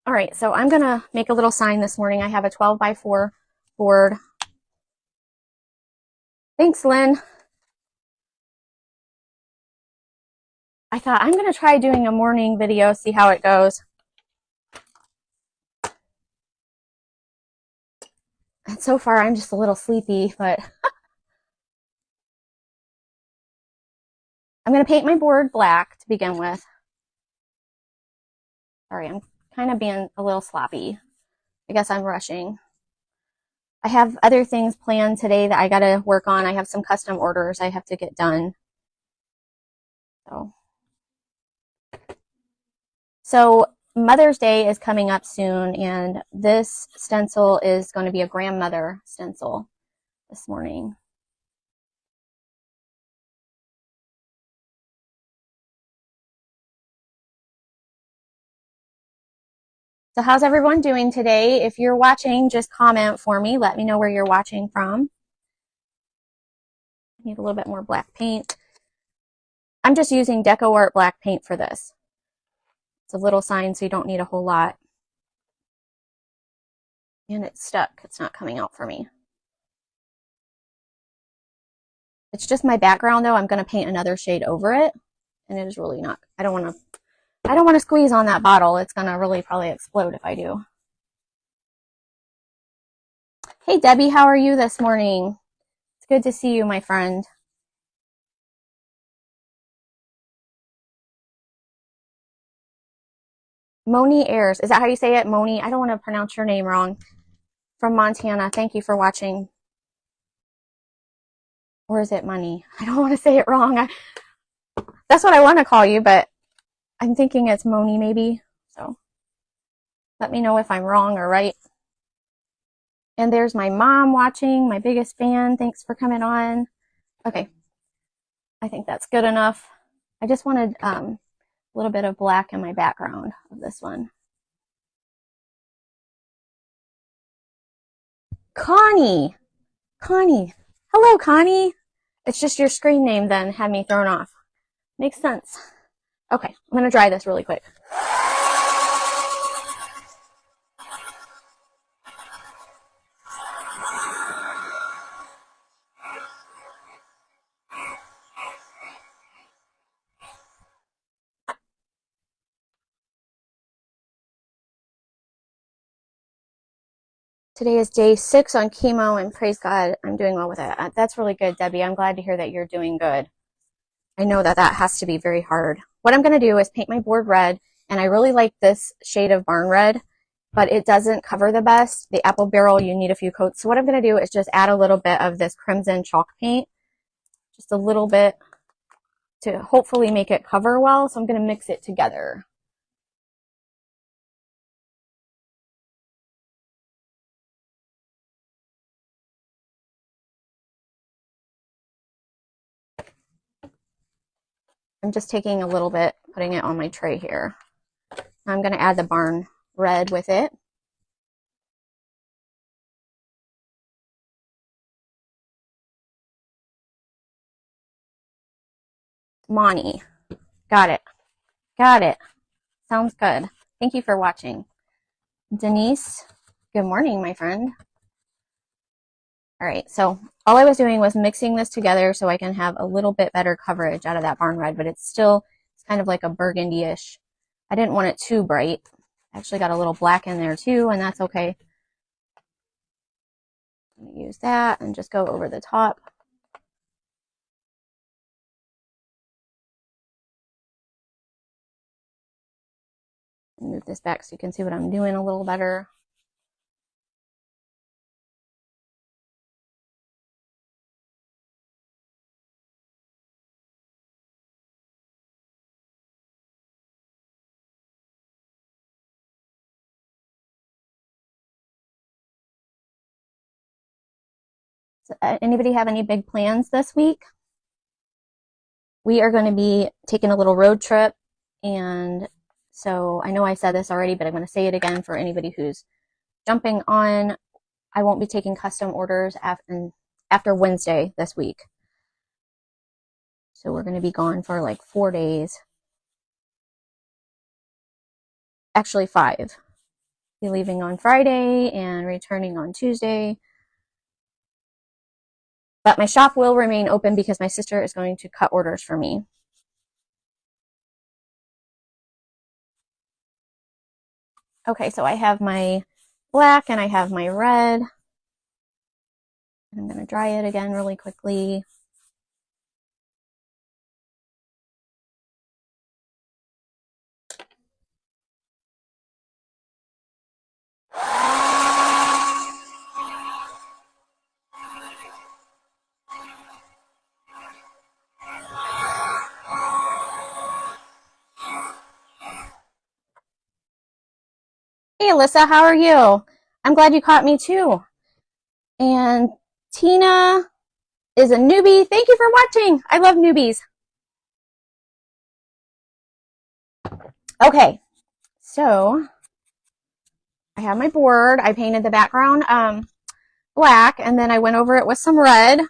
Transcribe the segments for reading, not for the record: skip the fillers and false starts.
All right, so I'm gonna make a little sign this morning. I have a 12 by 4 board. Thanks, Lynn. I thought I'm gonna try doing a morning video, see how it goes. And so far, I'm just a little sleepy, but I'm gonna paint my board black to begin with. Sorry, I'm kind of being a little sloppy. I guess I'm rushing. I have other things planned today that I gotta work on. I have some custom orders I have to get done. So Mother's Day is coming up soon, and this stencil is going to be a grandmother stencil this morning. So how's everyone doing today? If you're watching, just comment for me. Let me know where you're watching from. I need a little bit more black paint. I'm just using Deco Art black paint for this. It's a little sign, so you don't need a whole lot. And it's stuck. It's not coming out for me. It's just my background, though. I'm going to paint another shade over it. And it is really not. I don't want to squeeze on that bottle. It's going to really probably explode if I do. Hey, Debbie, how are you this morning? It's good to see you, my friend. Moni Ayers. Is that how you say it? Moni? I don't want to pronounce your name wrong. From Montana. Thank you for watching. Or is it Money? I don't want to say it wrong. That's what I want to call you, but I'm thinking it's Moni maybe. So let me know if I'm wrong or right. And there's my mom watching, my biggest fan. Thanks for coming on. Okay. I think that's good enough. I just wanted a little bit of black in my background of this one. Connie. Connie. Hello, Connie. It's just your screen name then had me thrown off. Makes sense. Okay, I'm going to dry this really quick. Today is day 6 on chemo, and praise God, I'm doing well with it. That's really good, Debbie. I'm glad to hear that you're doing good. I know that that has to be very hard. What I'm going to do is paint my board red, and I really like this shade of barn red, but it doesn't cover the best. The apple barrel, you need a few coats. So what I'm going to do is just add a little bit of this crimson chalk paint, just a little bit to hopefully make it cover well. So I'm going to mix it together. I'm just taking a little bit, putting it on my tray here. I'm going to add the barn red with it. Monty. Got it. Got it. Sounds good. Thank you for watching. Denise, good morning, my friend. All right, so all I was doing was mixing this together so I can have a little bit better coverage out of that barn red, but it's kind of like a burgundy-ish. I didn't want it too bright. I actually got a little black in there too, and that's okay. I'm going to use that and just go over the top. Move this back so you can see what I'm doing a little better. So, anybody have any big plans this week? We are going to be taking a little road trip, and so I know I said this already, but I'm going to say it again for anybody who's jumping on. I won't be taking custom orders after Wednesday this week. So we're going to be gone for like 4 days. Actually 5. Be leaving on Friday and returning on Tuesday. But my shop will remain open because my sister is going to cut orders for me. Okay, so I have my black and I have my red. I'm going to dry it again really quickly. Hey, Alyssa, how are you? I'm glad you caught me too. And Tina is a newbie. Thank you for watching. I love newbies. Okay, so I have my board. I painted the background black, and then I went over it with some red.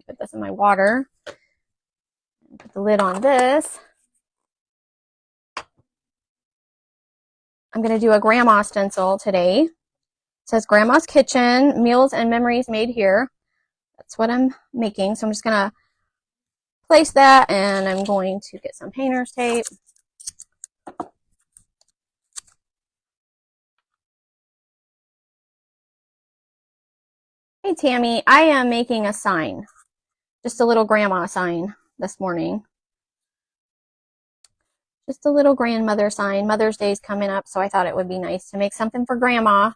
Put this in my water. Put the lid on this. I'm going to do a grandma stencil today. It says Grandma's Kitchen, Meals and Memories Made Here. That's what I'm making. So I'm just going to place that, and I'm going to get some painter's tape. Hey, Tammy, I am making a sign. Just a little grandma sign this morning. Just a little grandmother sign. Mother's Day is coming up, so I thought it would be nice to make something for Grandma.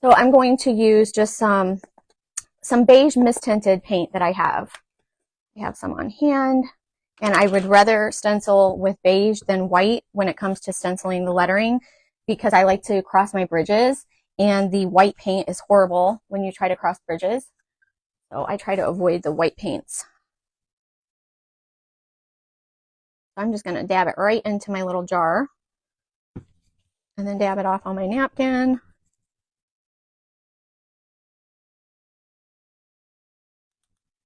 So I'm going to use just some beige mist tinted paint that I have. I have some on hand, and I would rather stencil with beige than white when it comes to stenciling the lettering, because I like to cross my bridges, and the white paint is horrible when you try to cross bridges. So I try to avoid the white paints. I'm just going to dab it right into my little jar and then dab it off on my napkin.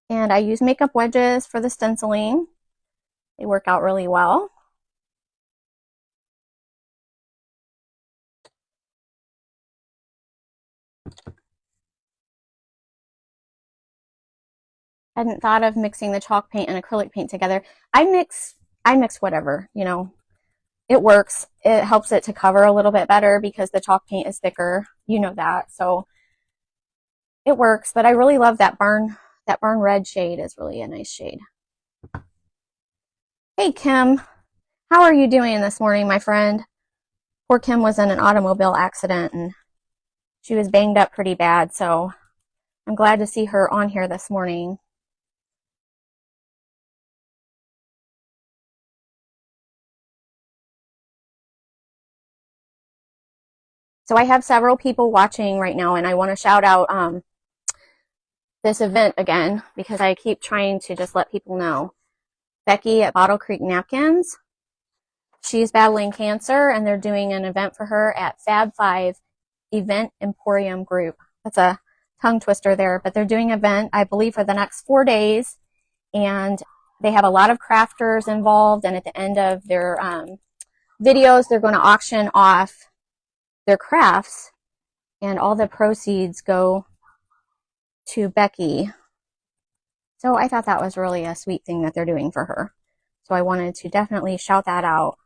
And I use makeup wedges for the stenciling. They work out really well. I hadn't thought of mixing the chalk paint and acrylic paint together. I mix whatever, you know. It works. It helps it to cover a little bit better because the chalk paint is thicker. You know that. So it works, but I really love that barn red shade is really a nice shade. Hey, Kim. How are you doing this morning, my friend? Poor Kim was in an automobile accident and she was banged up pretty bad, so I'm glad to see her on here this morning. So I have several people watching right now, and I want to shout out this event again because I keep trying to just let people know. Becky at Bottle Creek Napkins, she's battling cancer, and they're doing an event for her at Fab 5 Event Emporium Group. That's a tongue twister there, but they're doing an event, I believe, for the next 4 days, and they have a lot of crafters involved, and at the end of their videos, they're going to auction off their crafts, and all the proceeds go to Becky. So I thought that was really a sweet thing that they're doing for her. So I wanted to definitely shout that out.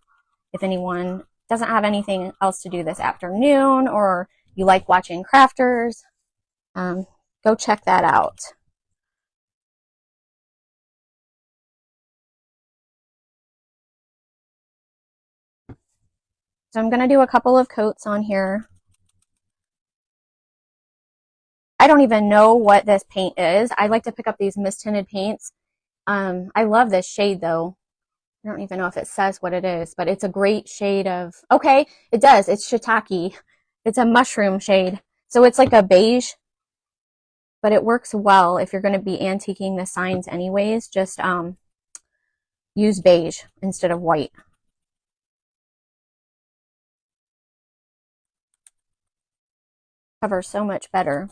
If anyone doesn't have anything else to do this afternoon, or you like watching crafters, go check that out. So I'm going to do a couple of coats on here. I don't even know what this paint is. I like to pick up these mist tinted paints. I love this shade though. I don't even know if it says what it is, but it's a great shade of, okay, it does. It's shiitake. It's a mushroom shade. So it's like a beige, but it works well if you're going to be antiquing the signs anyways. Just use beige instead of white. Covers so much better.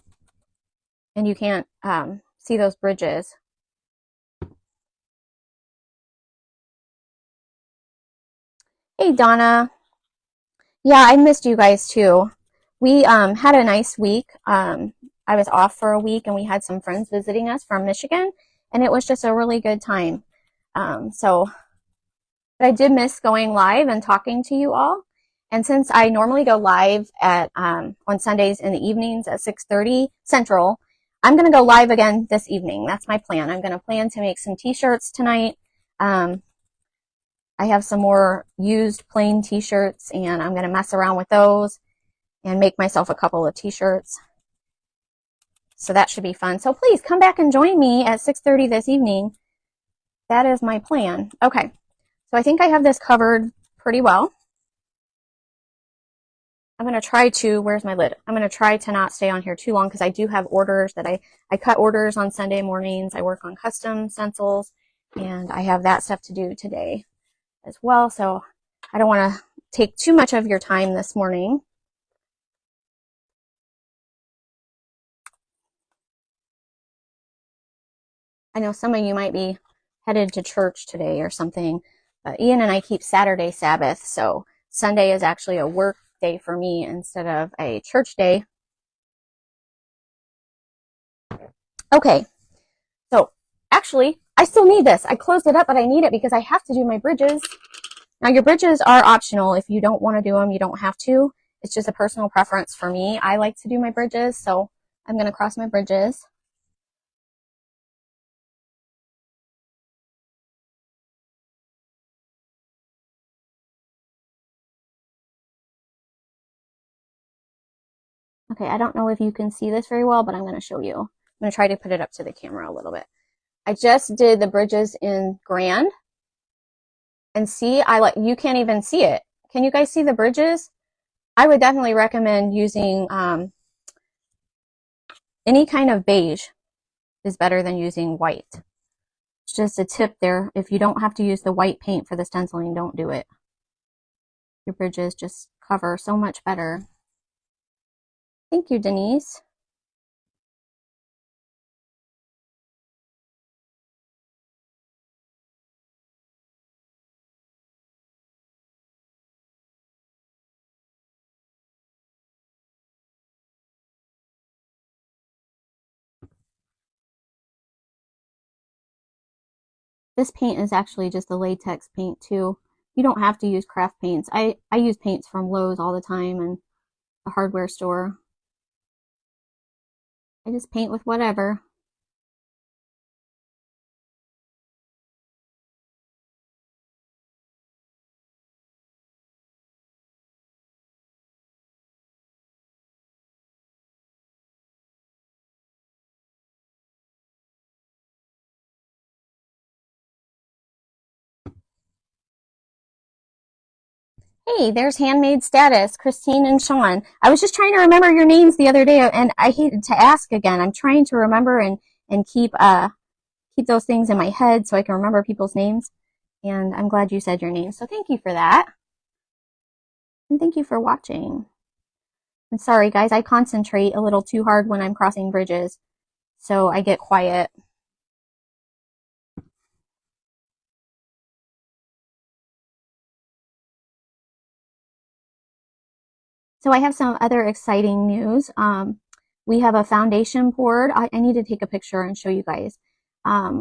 And you can't see those bridges. Hey, Donna. Yeah, I missed you guys too. We had a nice week. I was off for a week and we had some friends visiting us from Michigan, and it was just a really good time. So but I did miss going live and talking to you all. And since I normally go live at on Sundays in the evenings at 6:30 Central, I'm going to go live again this evening. That's my plan. I'm going to plan to make some t-shirts tonight. I have some more used plain t-shirts, and I'm going to mess around with those and make myself a couple of t-shirts. So that should be fun. So please come back and join me at 6:30 this evening. That is my plan. Okay. So I think I have this covered pretty well. I'm going to try to, where's my lid? I'm going to try to not stay on here too long because I do have orders that I cut orders on Sunday mornings. I work on custom stencils and I have that stuff to do today as well. So I don't want to take too much of your time this morning. I know some of you might be headed to church today or something, but Ian and I keep Saturday Sabbath, so Sunday is actually a work day for me instead of a church day. Okay, so actually, I still need this. I closed it up, but I need it because I have to do my bridges. Now, your bridges are optional. If you don't want to do them, you don't have to. It's just a personal preference for me. I like to do my bridges, so I'm going to cross my bridges. Okay, I don't know if you can see this very well, but I'm going to show you. I'm going to try to put it up to the camera a little bit. I just did the bridges in Grand. And see, you can't even see it. Can you guys see the bridges? I would definitely recommend using any kind of beige is better than using white. It's just a tip there. If you don't have to use the white paint for the stenciling, don't do it. Your bridges just cover so much better. Thank you, Denise. This paint is actually just a latex paint too. You don't have to use craft paints. I use paints from Lowe's all the time and the hardware store. I just paint with whatever. Hey, there's Handmade Status, Christine and Sean. I was just trying to remember your names the other day, and I hated to ask again. I'm trying to remember and keep those things in my head so I can remember people's names. And I'm glad you said your name. So thank you for that. And thank you for watching. And sorry, guys, I concentrate a little too hard when I'm crossing bridges, so I get quiet. So I have some other exciting news. We have a foundation poured. I need to take a picture and show you guys.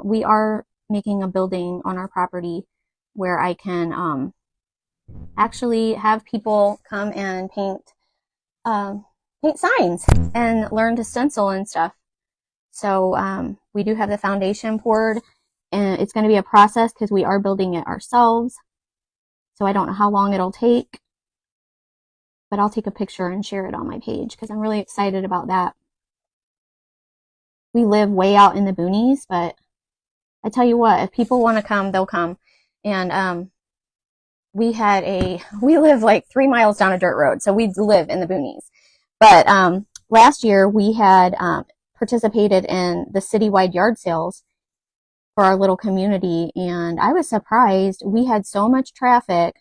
We are making a building on our property where I can actually have people come and paint signs and learn to stencil and stuff. So we do have the foundation poured, and it's going to be a process because we are building it ourselves. So I don't know how long it'll take, but I'll take a picture and share it on my page because I'm really excited about that. We live way out in the boonies, but I tell you what, if people want to come, they'll come. And we live like 3 miles down a dirt road, so we live in the boonies. But last year we had participated in the citywide yard sales for our little community, and I was surprised. We had so much traffic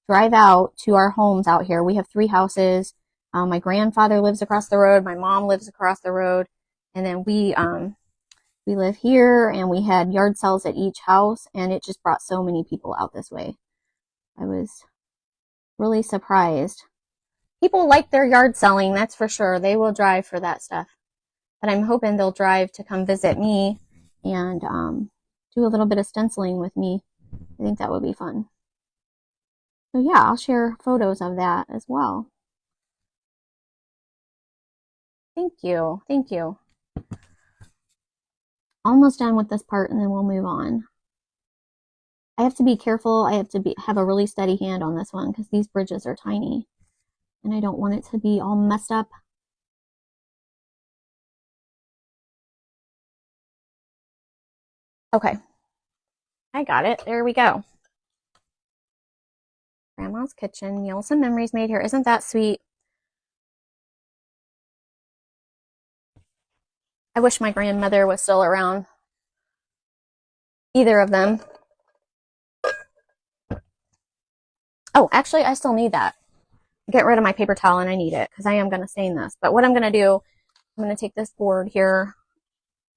drive out to our homes out here. We have 3 houses. My grandfather lives across the road. My mom lives across the road. And then we live here, and we had yard sales at each house, and it just brought so many people out this way. I was really surprised. People like their yard selling, that's for sure. They will drive for that stuff. But I'm hoping they'll drive to come visit me and do a little bit of stenciling with me. I think that would be fun. So yeah, I'll share photos of that as well. Thank you. Thank you. Almost done with this part and then we'll move on. I have to be careful. I have to have a really steady hand on this one because these bridges are tiny and I don't want it to be all messed up. Okay. I got it. There we go. Grandma's kitchen. Meals and memories made here. Isn't that sweet? I wish my grandmother was still around. Either of them. Oh, actually, I still need that. Get rid of my paper towel and I need it because I am going to stain this. But what I'm going to do, I'm going to take this board here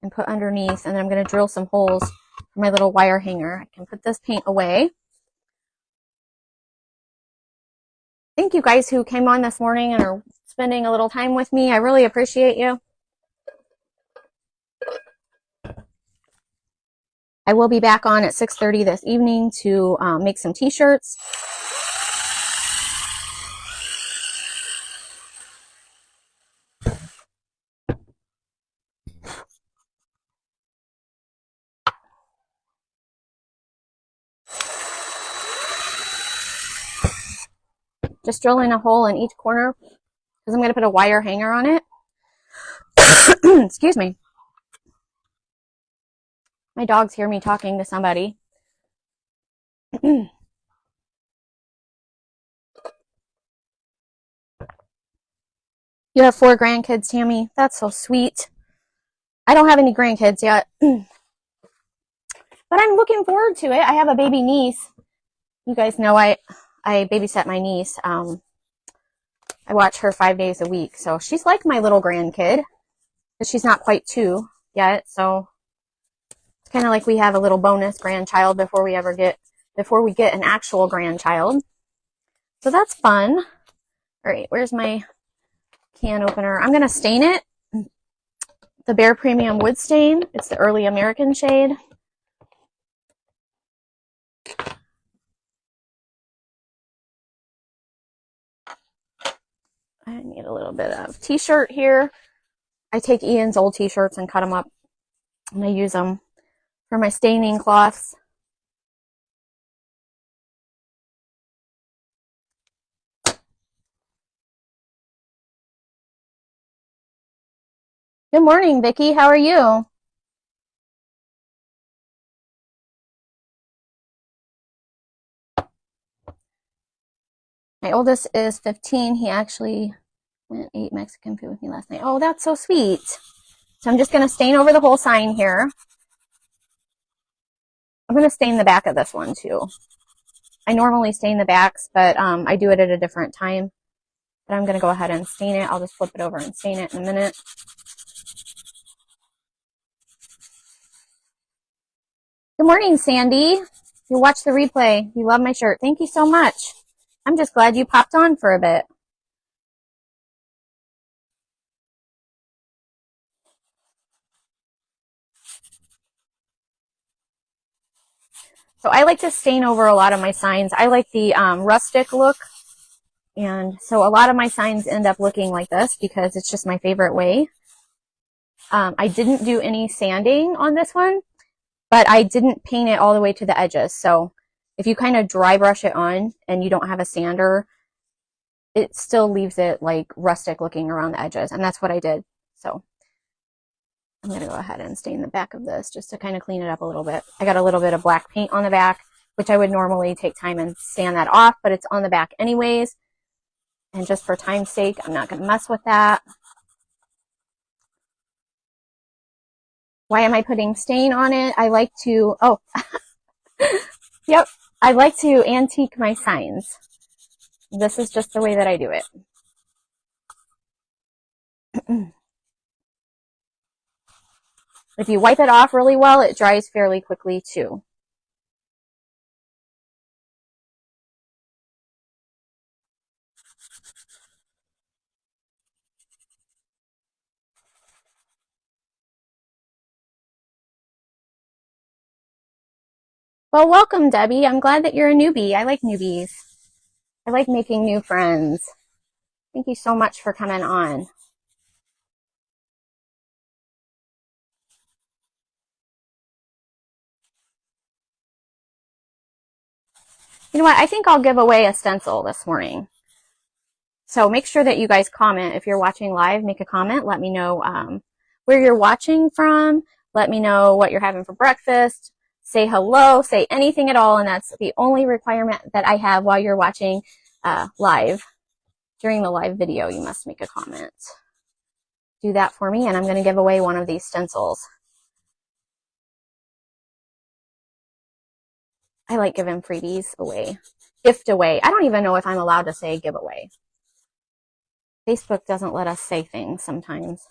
and put underneath, and then I'm going to drill some holes for my little wire hanger. I can put this paint away. Thank you guys who came on this morning and are spending a little time with me. I really appreciate you. I will be back on at 6:30 this evening to make some t-shirts. Just drilling a hole in each corner because I'm going to put a wire hanger on it. Excuse me. My dogs hear me talking to somebody. You have 4 grandkids, Tammy. That's so sweet. I don't have any grandkids yet. But I'm looking forward to it. I have a baby niece. You guys know I babysit my niece. I watch her 5 days a week. So she's like my little grandkid. But she's not quite 2 yet. So it's kind of like we have a little bonus grandchild before we get an actual grandchild. So that's fun. All right, where's my can opener? I'm going to stain it. The Bare Premium Wood Stain. It's the Early American shade. I need a little bit of t-shirt here. I take Ian's old t-shirts and cut them up, and I use them for my staining cloths. Good morning, Vicki. How are you? My oldest is 15. He actually went and ate Mexican food with me last night. Oh, that's so sweet. So I'm just going to stain over the whole sign here. I'm going to stain the back of this one too. I normally stain the backs, but I do it at a different time. But I'm going to go ahead and stain it. I'll just flip it over and stain it in a minute. Good morning, Sandy. You watch the replay. You love my shirt. Thank you so much. I'm just glad you popped on for a bit. So I like to stain over a lot of my signs. I like the rustic look. And so a lot of my signs end up looking like this because it's just my favorite way. I didn't do any sanding on this one, but I didn't paint it all the way to the edges. So if you kind of dry brush it on and you don't have a sander, it still leaves it like rustic looking around the edges. And that's what I did. So I'm going to go ahead and stain the back of this just to kind of clean it up a little bit. I got a little bit of black paint on the back, which I would normally take time and sand that off, but it's on the back anyways. And just for time's sake, I'm not going to mess with that. Why am I putting stain on it? I like to, yep, I like to antique my signs. This is just the way that I do it. If you wipe it off really well, it dries fairly quickly too. Well, welcome, Debbie. I'm glad that you're a newbie. I like newbies. I like making new friends. Thank you so much for coming on. You know what? I think I'll give away a stencil this morning. So make sure that you guys comment. If you're watching live, make a comment. Let me know where you're watching from. Let me know what you're having for breakfast. Say hello. Say anything at all. And that's the only requirement that I have while you're watching live. During the live video, you must make a comment. Do that for me, and I'm going to give away one of these stencils. I like giving freebies away. Gift away. I don't even know if I'm allowed to say giveaway. Facebook doesn't let us say things sometimes.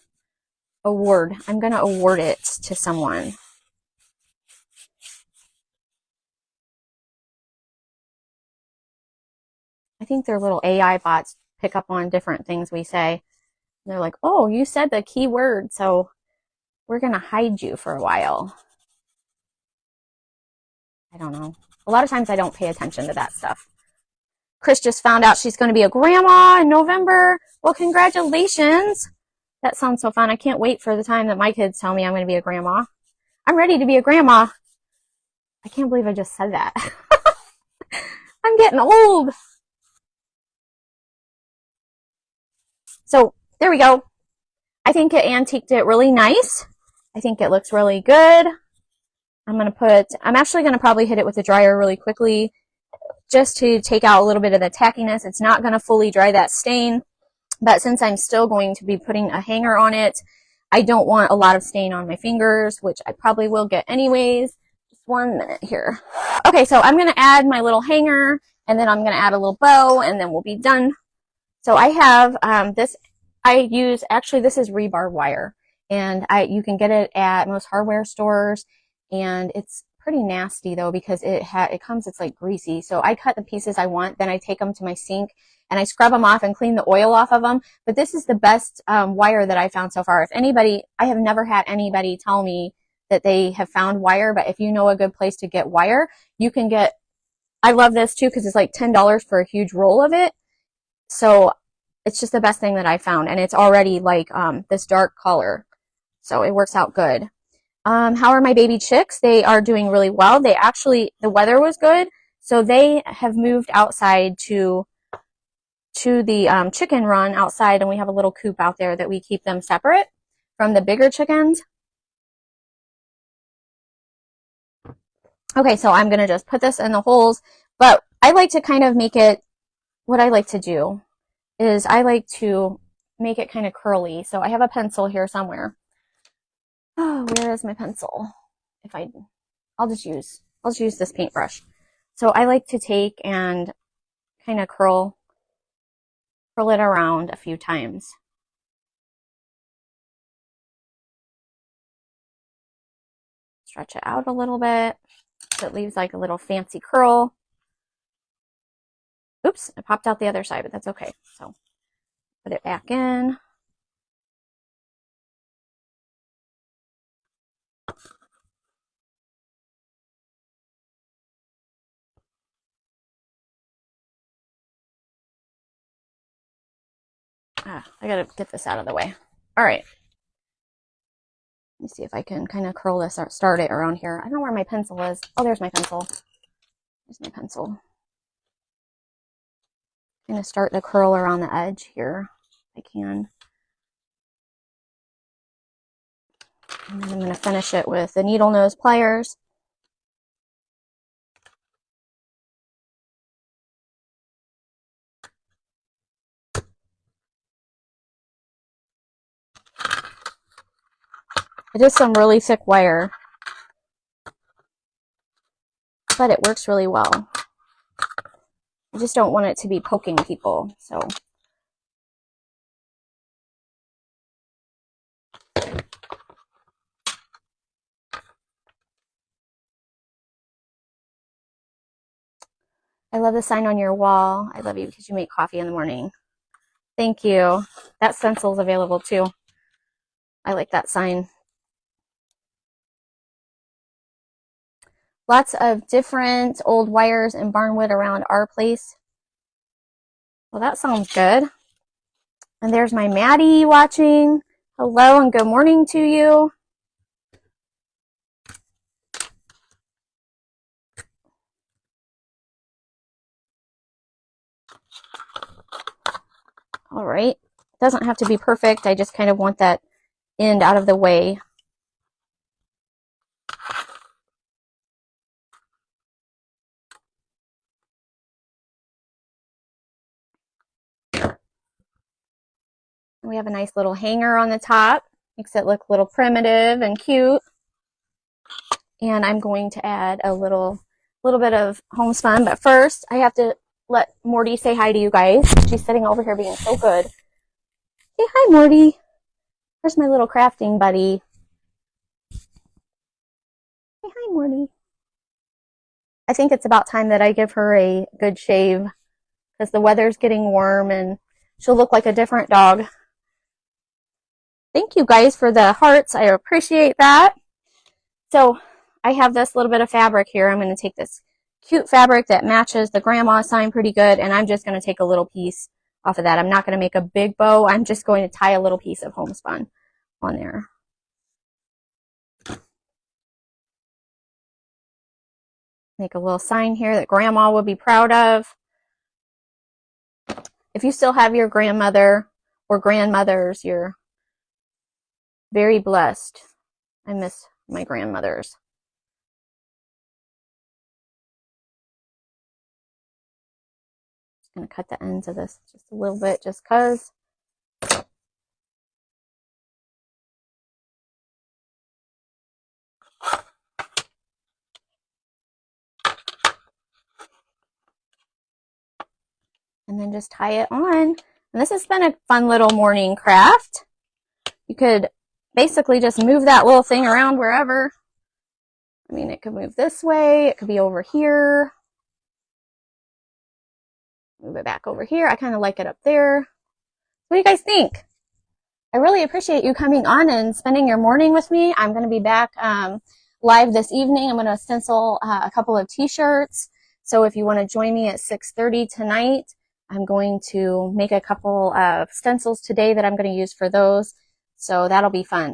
Award. I'm going to award it to someone. I think their little AI bots pick up on different things we say. They're like, oh, you said the key word, so we're going to hide you for a while. I don't know. A lot of times I don't pay attention to that stuff. Chris just found out she's going to be a grandma in November. Well, congratulations. That sounds so fun. I can't wait for the time that my kids tell me I'm going to be a grandma. I'm ready to be a grandma. I can't believe I just said that. I'm getting old. So there we go. I think it antiqued it really nice. I think it looks really good. I'm actually going to probably hit it with the dryer really quickly just to take out a little bit of the tackiness. It's not going to fully dry that stain, but since I'm still going to be putting a hanger on it, I don't want a lot of stain on my fingers, which I probably will get anyways. Just 1 minute here. Okay, so I'm going to add my little hanger, and then I'm going to add a little bow, and then we'll be done. So I have this. This is rebar wire, and you can get it at most hardware stores, and it's pretty nasty though because it's like greasy. So I cut the pieces I want, then I take them to my sink and I scrub them off and clean the oil off of them. But this is the best wire that I found so far. I have never had anybody tell me that they have found wire, but if you know a good place to get wire, you can get. I love this too because it's like $10 for a huge roll of it. So it's just the best thing that I found, and it's already like this dark color, so it works out good. How are my baby chicks? They are doing really well. The weather was good, so they have moved outside to the chicken run outside, and we have a little coop out there that we keep them separate from the bigger chickens. Okay, so I'm going to just put this in the holes, but I like to kind of make it, what I like to do is I like to make it kind of curly. So I have a pencil here somewhere. Oh, where is my pencil? I'll just use this paintbrush. So I like to take and kind of curl it around a few times. Stretch it out a little bit so it leaves like a little fancy curl. Oops, it popped out the other side, but that's okay. So put it back in. I gotta get this out of the way. All right. Let me see if I can kind of curl this or start it around here. I don't know where my pencil is. Oh, there's my pencil. There's my pencil. I'm going to start the curl around the edge here if I can. And then I'm going to finish it with the needle nose pliers. It is some really thick wire, but it works really well. I just don't want it to be poking people, so. I love the sign on your wall. I love you because you make coffee in the morning. Thank you. That stencil is available too. I like that sign. Lots of different old wires and barnwood around our place. Well, that sounds good. And there's my Maddie watching. Hello and good morning to you. All right. Doesn't have to be perfect. I just kind of want that end out of the way. We have a nice little hanger on the top. Makes it look a little primitive and cute. And I'm going to add a little bit of homespun. But first, I have to let Morty say hi to you guys. She's sitting over here being so good. Say hi, Morty. Where's my little crafting buddy? Say hi, Morty. I think it's about time that I give her a good shave because the weather's getting warm and she'll look like a different dog. Thank you guys for the hearts. I appreciate that. So I have this little bit of fabric here. I'm going to take this cute fabric that matches the grandma sign pretty good, and I'm just going to take a little piece off of that. I'm not going to make a big bow. I'm just going to tie a little piece of homespun on there. Make a little sign here that grandma would be proud of. If you still have your grandmother or grandmothers, you're very blessed. I miss my grandmothers. Just going to cut the ends of this just a little bit just because. And then just tie it on. And this has been a fun little morning craft. You could basically just move that little thing around wherever. I mean, it could move this way. It could be over here. Move it back over here. I kind of like it up there. What do you guys think? I really appreciate you coming on and spending your morning with me. I'm going to be back live this evening. I'm going to stencil a couple of t-shirts. So if you want to join me at 6:30 tonight, I'm going to make a couple of stencils today that I'm going to use for those. So that'll be fun.